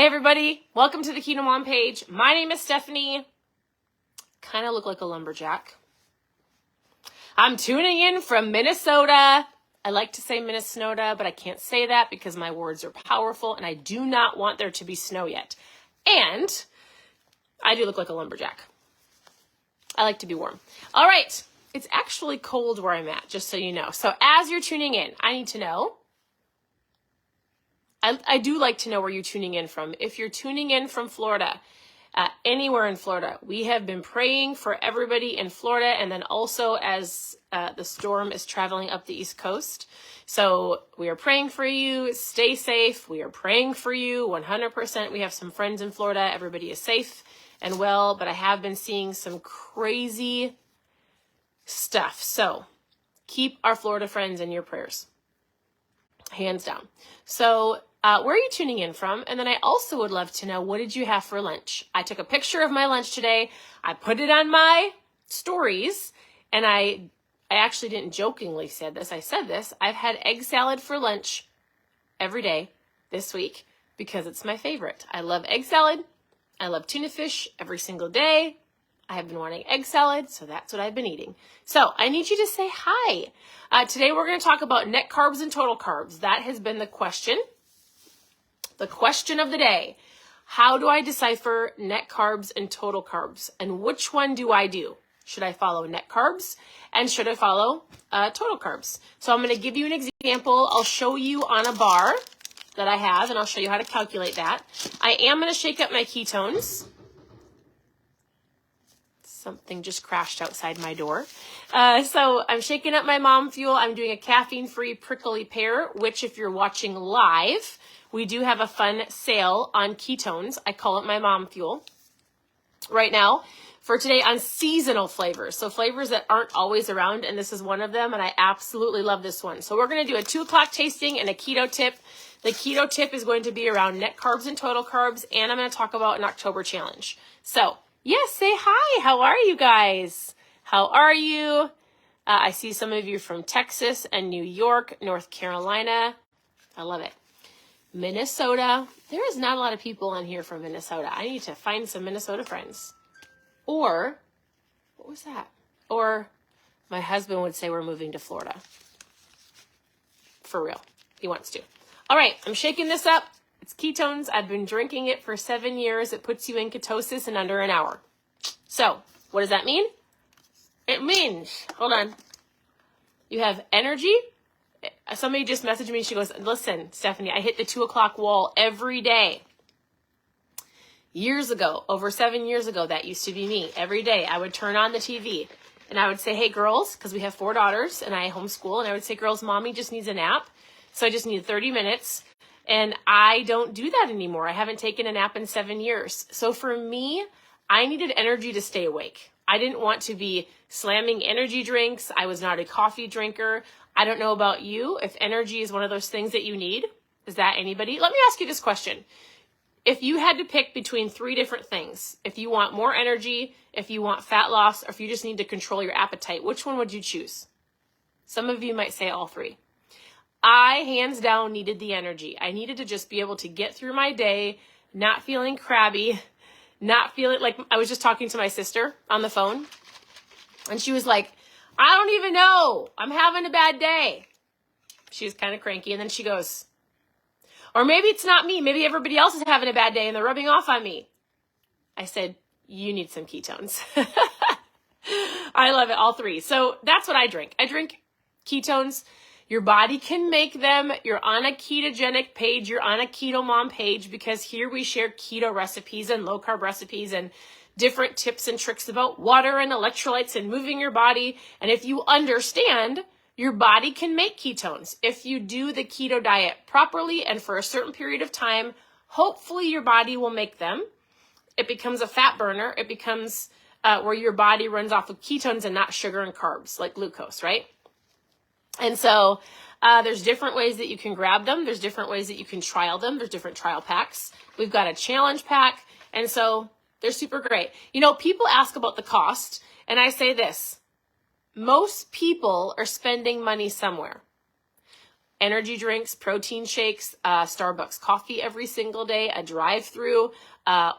Hey everybody, welcome to the KetoMom page. My name is Stephanie. Kind of look like a lumberjack. I'm tuning in from Minnesota. I like to say Minnesota, but I can't say that because my words are powerful and I do not want there to be snow yet. And I do look like a lumberjack. I like to be warm. All right, it's actually cold where I'm at, just so you know. So as you're tuning in, I need to know. I do like to know where you're tuning in from. If you're tuning in from Florida, anywhere in Florida, we have been praying for everybody in Florida, and then also as the storm is traveling up the East Coast. So we are praying for you. Stay safe. We are praying for you 100%. We have some friends in Florida. Everybody is safe and well, but I have been seeing some crazy stuff. So keep our Florida friends in your prayers. Hands down. So where are you tuning in from? And then I also would love to know, what did you have for lunch? I took a picture of my lunch today. I put it on my stories, and I actually didn't jokingly say this. I said this. I've had egg salad for lunch every day this week because it's my favorite. I love egg salad. I love tuna fish every single day. I have been wanting egg salad, so that's what I've been eating. So I need you to say hi. Today we're going to talk about net carbs and total carbs. That has been the question. The question of the day. How do I decipher net carbs and total carbs? And which one do I do? Should I follow net carbs and should I follow total carbs? So I'm going to give you an example. I'll show you on a bar that I have, and I'll show you how to calculate that. I am going to shake up my ketones. Something just crashed outside my door. So I'm shaking up my mom fuel. I'm doing a caffeine-free prickly pear, which if you're watching live, we do have a fun sale on ketones. I call it my mom fuel right now for today on seasonal flavors. So flavors that aren't always around, and this is one of them, and I absolutely love this one. So we're going to do a 2 o'clock tasting and a keto tip. The keto tip is going to be around net carbs and total carbs, and I'm going to talk about an October challenge. So yes, say hi. How are you guys? How are you? I see some of you from Texas and New York, North Carolina. I love it. Minnesota. There is not a lot of people on here from Minnesota. I need to find some Minnesota friends. Or, what was that? Or my husband would say we're moving to Florida. For real. He wants to. All right, I'm shaking this up. It's ketones. I've been drinking it for 7 years. It puts you in ketosis in under an hour. So, what does that mean? It means, hold on, you have energy. Somebody just messaged me. She goes, listen, Stephanie, I hit the 2 o'clock wall every day. Years ago, over 7 years ago, that used to be me. Every day I would turn on the TV and I would say, hey, girls, because we have 4 daughters and I homeschool, and I would say, girls, mommy just needs a nap. So I just need 30 minutes. And I don't do that anymore. I haven't taken a nap in 7 years. So for me, I needed energy to stay awake. I didn't want to be slamming energy drinks. I was not a coffee drinker. I don't know about you. If energy is one of those things that you need, is that anybody? Let me ask you this question. If you had to pick between 3 different things, if you want more energy, if you want fat loss, or if you just need to control your appetite, which one would you choose? Some of you might say all 3. I, hands down, needed the energy. I needed to just be able to get through my day, not feeling crabby, not feeling like, I was just talking to my sister on the phone, and she was like, I don't even know. I'm having a bad day. She was kind of cranky, and then she goes, or maybe it's not me. Maybe everybody else is having a bad day, and they're rubbing off on me. I said, you need some ketones. I love it, all 3. So that's what I drink. I drink ketones. Your body can make them. You're on a ketogenic page. You're on a KetoMom page because here we share keto recipes and low carb recipes and different tips and tricks about water and electrolytes and moving your body. And if you understand, your body can make ketones. If you do the keto diet properly and for a certain period of time, hopefully your body will make them. It becomes a fat burner. It becomes where your body runs off of ketones and not sugar and carbs like glucose, right? And so there's different ways that you can grab them. There's different ways that you can trial them. There's different trial packs. We've got a challenge pack. And so they're super great. You know, people ask about the cost, and I say this. Most people are spending money somewhere. energy drinks, protein shakes, Starbucks coffee every single day, a drive-thru,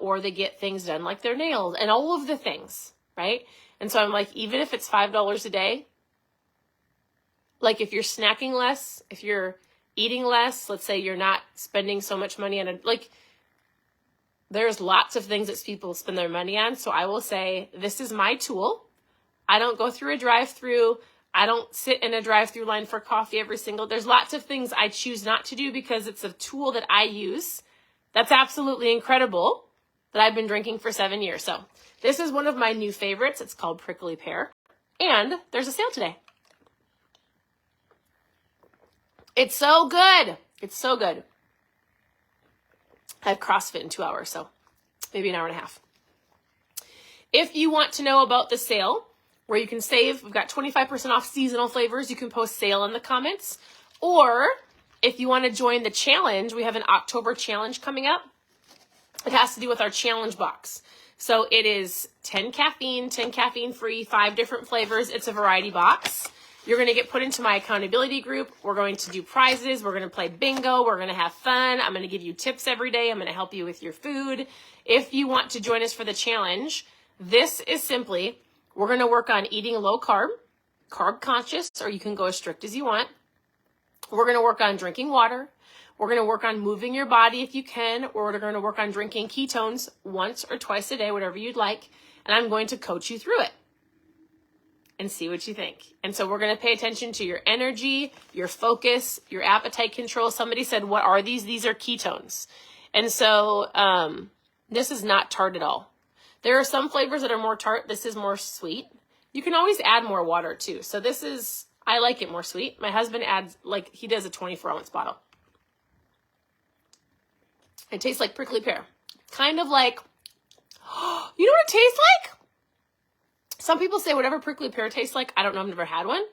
or they get things done like their nails and all of the things, right? And so I'm like, even if it's $5 a day, like if you're snacking less, if you're eating less, let's say you're not spending so much money on it, like there's lots of things that people spend their money on. So I will say, this is my tool. I don't go through a drive-thru. I don't sit in a drive-thru line for coffee every single. There's lots of things I choose not to do because it's a tool that I use. That's absolutely incredible that I've been drinking for 7 years. So this is one of my new favorites. It's called Prickly Pear. And there's a sale today. It's so good. It's so good. I have CrossFit in 2 hours, so maybe an hour and a half. If you want to know about the sale, where you can save, we've got 25% off seasonal flavors. You can post sale in the comments. Or if you want to join the challenge, we have an October challenge coming up. It has to do with our challenge box. So it is 10 caffeine free, 5 different flavors. It's a variety box. You're going to get put into my accountability group. We're going to do prizes. We're going to play bingo. We're going to have fun. I'm going to give you tips every day. I'm going to help you with your food. If you want to join us for the challenge, this is simply, we're going to work on eating low carb, carb conscious, or you can go as strict as you want. We're going to work on drinking water. We're going to work on moving your body if you can, or we're going to work on drinking ketones once or twice a day, whatever you'd like. And I'm going to coach you through it and see what you think. And so we're going to pay attention to your energy, your focus, your appetite control. Somebody said, what are these? These are ketones. And so this is not tart at all. There are some flavors that are more tart. This is more sweet. You can always add more water too. So this is, I like it more sweet. My husband adds, like, he does a 24-ounce bottle. It tastes like prickly pear. Kind of like, you know what it tastes like? Some people say whatever prickly pear tastes like. I don't know. I've never had one.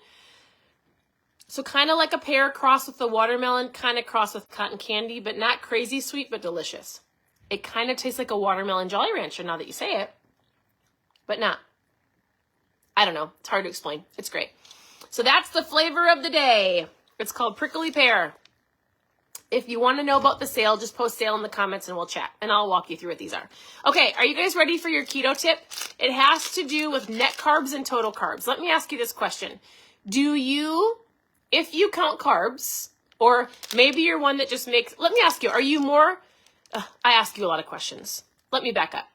So kind of like a pear crossed with the watermelon, kind of crossed with cotton candy, but not crazy sweet, but delicious. It kind of tastes like a watermelon Jolly Rancher now that you say it, but not. I don't know. It's hard to explain. It's great. So that's the flavor of the day. It's called Prickly Pear. If you want to know about the sale, just post sale in the comments and we'll chat. And I'll walk you through what these are. Okay, are you guys ready for your keto tip? It has to do with net carbs and total carbs. Let me ask you this question. Do you, if you count carbs, or maybe you're one that just makes, let me ask you, are you more, I ask you a lot of questions. Let me back up.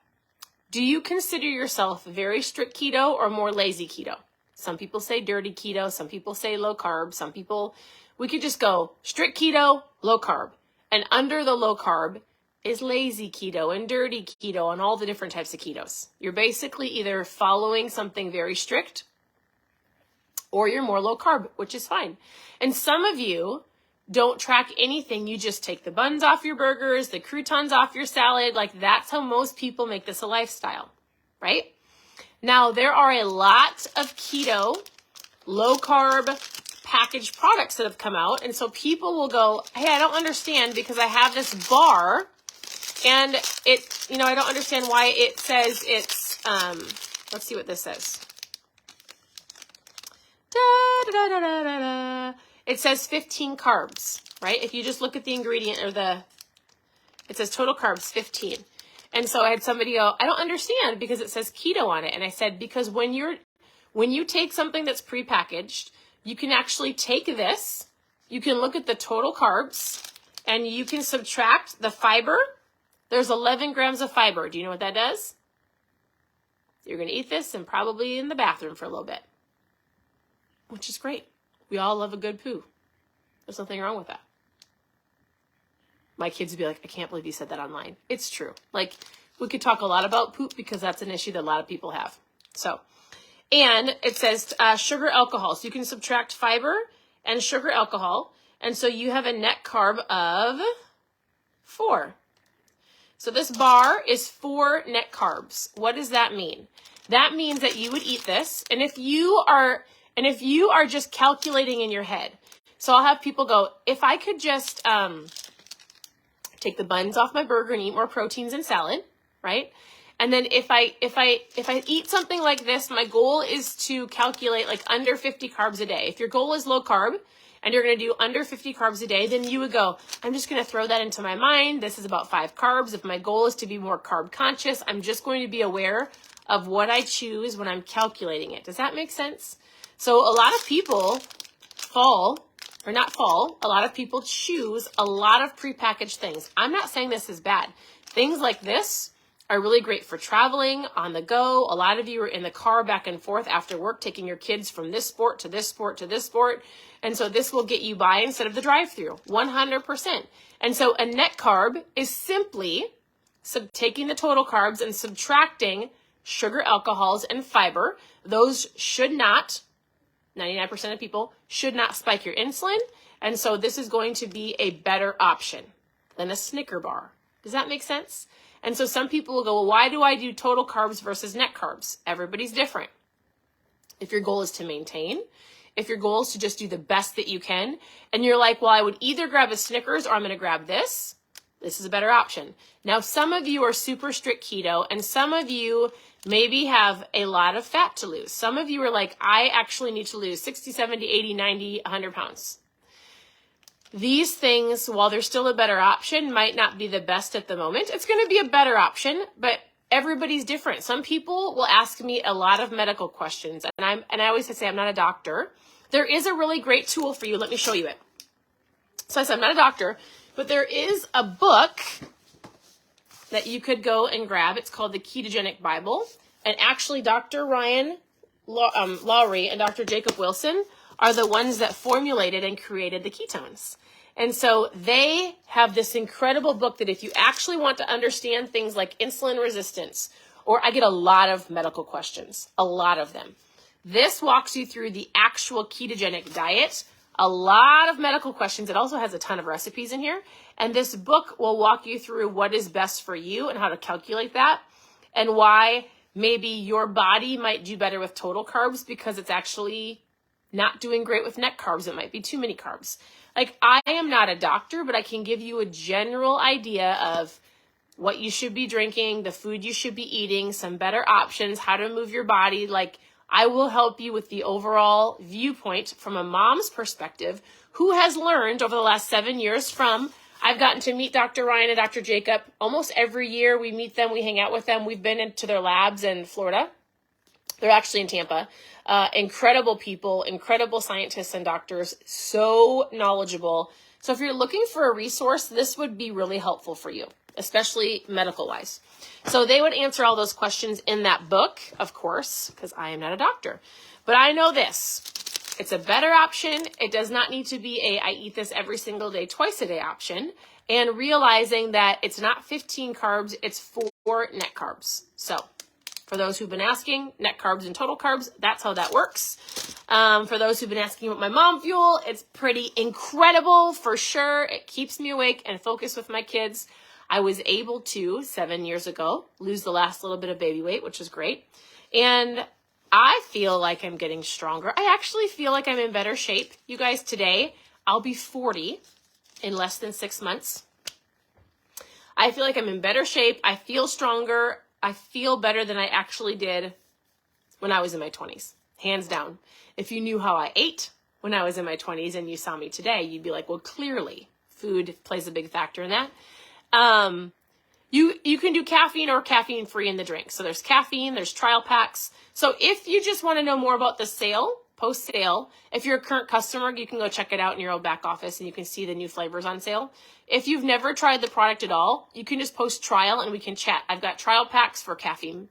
Do you consider yourself very strict keto or more lazy keto? Some people say dirty keto. Some people say low carb. Some people, we could just go strict keto, low carb. And under the low carb is lazy keto and dirty keto and all the different types of ketos. You're basically either following something very strict or you're more low carb, which is fine. And some of you don't track anything. You just take the buns off your burgers, the croutons off your salad. Like that's how most people make this a lifestyle, right? Now, there are a lot of keto, low carb packaged products that have come out. And so people will go, hey, I don't understand because I have this bar and it, you know, I don't understand why it says it's, let's see what this says. It says 15 carbs, right? If you just look at the ingredient or it says total carbs 15. And so I had somebody go, I don't understand because it says keto on it. And I said, because when you take something that's prepackaged, you can actually take this, you can look at the total carbs, and you can subtract the fiber. There's 11 grams of fiber. Do you know what that does? You're going to eat this and probably in the bathroom for a little bit, which is great. We all love a good poo. There's nothing wrong with that. My kids would be like, I can't believe you said that online. It's true. Like, we could talk a lot about poop because that's an issue that a lot of people have. So, and it says sugar alcohol. So you can subtract fiber and sugar alcohol. And so you have a net carb of 4. So this bar is 4 net carbs. What does that mean? That means that you would eat this. And if you are just calculating in your head, so I'll have people go, if I could just take the buns off my burger and eat more proteins and salad, right? And then if I eat something like this, my goal is to calculate like under 50 carbs a day. If your goal is low carb and you're going to do under 50 carbs a day, then you would go, I'm just going to throw that into my mind. This is about 5 carbs. If my goal is to be more carb conscious, I'm just going to be aware of what I choose when I'm calculating it. Does that make sense? So a lot of people a lot of people choose a lot of prepackaged things. I'm not saying this is bad. Things like this are really great for traveling, on the go. A lot of you are in the car back and forth after work, taking your kids from this sport to this sport to this sport. And so this will get you by instead of the drive-thru, 100%. And so a net carb is simply taking the total carbs and subtracting sugar, alcohols, and fiber. Those should not, 99% of people should not spike your insulin. And so this is going to be a better option than a Snicker bar. Does that make sense? And so some people will go, well, why do I do total carbs versus net carbs? Everybody's different. If your goal is to maintain, if your goal is to just do the best that you can, and you're like, well, I would either grab a Snickers or I'm going to grab this. This is a better option. Now, some of you are super strict keto, and some of you maybe have a lot of fat to lose. Some of you are like, I actually need to lose 60, 70, 80, 90, 100 pounds. These things, while they're still a better option, might not be the best at the moment. It's going to be a better option, but everybody's different. Some people will ask me a lot of medical questions, and I always say I'm not a doctor. There is a really great tool for you. Let me show you it. So I said I'm not a doctor, but there is a book that you could go and grab. It's called the Ketogenic Bible, and actually Dr. Ryan Lowry and Dr. Jacob Wilson are the ones that formulated and created the ketones. And so they have this incredible book that if you actually want to understand things like insulin resistance, or I get a lot of medical questions, a lot of them. This walks you through the actual ketogenic diet, a lot of medical questions. It also has a ton of recipes in here. And this book will walk you through what is best for you and how to calculate that, and why maybe your body might do better with total carbs because it's actually not doing great with net carbs. It might be too many carbs. Like, I am not a doctor, but I can give you a general idea of what you should be drinking, the food you should be eating, some better options, how to move your body. Like, I will help you with the overall viewpoint from a mom's perspective who has learned over the last 7 years from, I've gotten to meet Dr. Ryan and Dr. Jacob almost every year. We meet them, we hang out with them. We've been into their labs in Florida. They're actually in Tampa. Incredible people, incredible scientists and doctors, so knowledgeable. So if you're looking for a resource, this would be really helpful for you, especially medical-wise. So they would answer all those questions in that book, of course, because I am not a doctor. But I know this. It's a better option. It does not need to be I eat this every single day, twice a day option. And realizing that it's not 15 carbs, it's 4 net carbs. So for those who've been asking, net carbs and total carbs, that's how that works. For those who've been asking about my mom fuel, it's pretty incredible for sure. It keeps me awake and focused with my kids. I was able to, 7 years ago, lose the last little bit of baby weight, which is great. And I feel like I'm getting stronger. I actually feel like I'm in better shape. You guys, today, I'll be 40 in less than 6 months. I feel like I'm in better shape. I feel stronger. I feel better than I actually did when I was in my 20s, hands down. If you knew how I ate when I was in my 20s and you saw me today, you'd be like, well, clearly food plays a big factor in that. You can do caffeine or caffeine-free in the drink. So there's caffeine, there's trial packs. So if you just want to know more about the sale, post-sale, if you're a current customer, you can go check it out in your old back office and you can see the new flavors on sale. If you've never tried the product at all, you can just post trial and we can chat. I've got trial packs for caffeine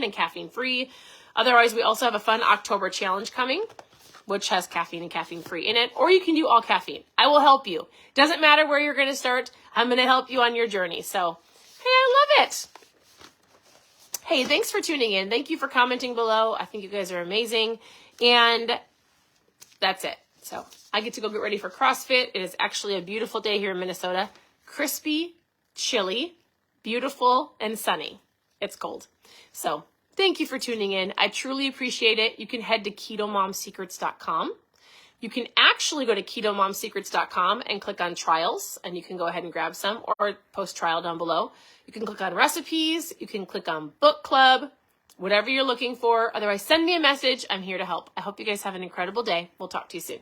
and caffeine-free. Otherwise, we also have a fun October challenge coming, which has caffeine and caffeine-free in it. Or you can do all caffeine. I will help you. Doesn't matter where you're going to start. I'm going to help you on your journey. So, hey, I love it. Hey, thanks for tuning in. Thank you for commenting below. I think you guys are amazing. And that's it. So I get to go get ready for CrossFit. It is actually a beautiful day here in Minnesota. Crispy, chilly, beautiful, and sunny. It's cold. So thank you for tuning in. I truly appreciate it. You can head to ketomomsecrets.com You can actually go to ketomomsecrets.com and click on trials, and you can go ahead and grab some, or post trial down below. You can click on recipes. You can click on book club, whatever you're looking for. Otherwise, send me a message. I'm here to help. I hope you guys have an incredible day. We'll talk to you soon.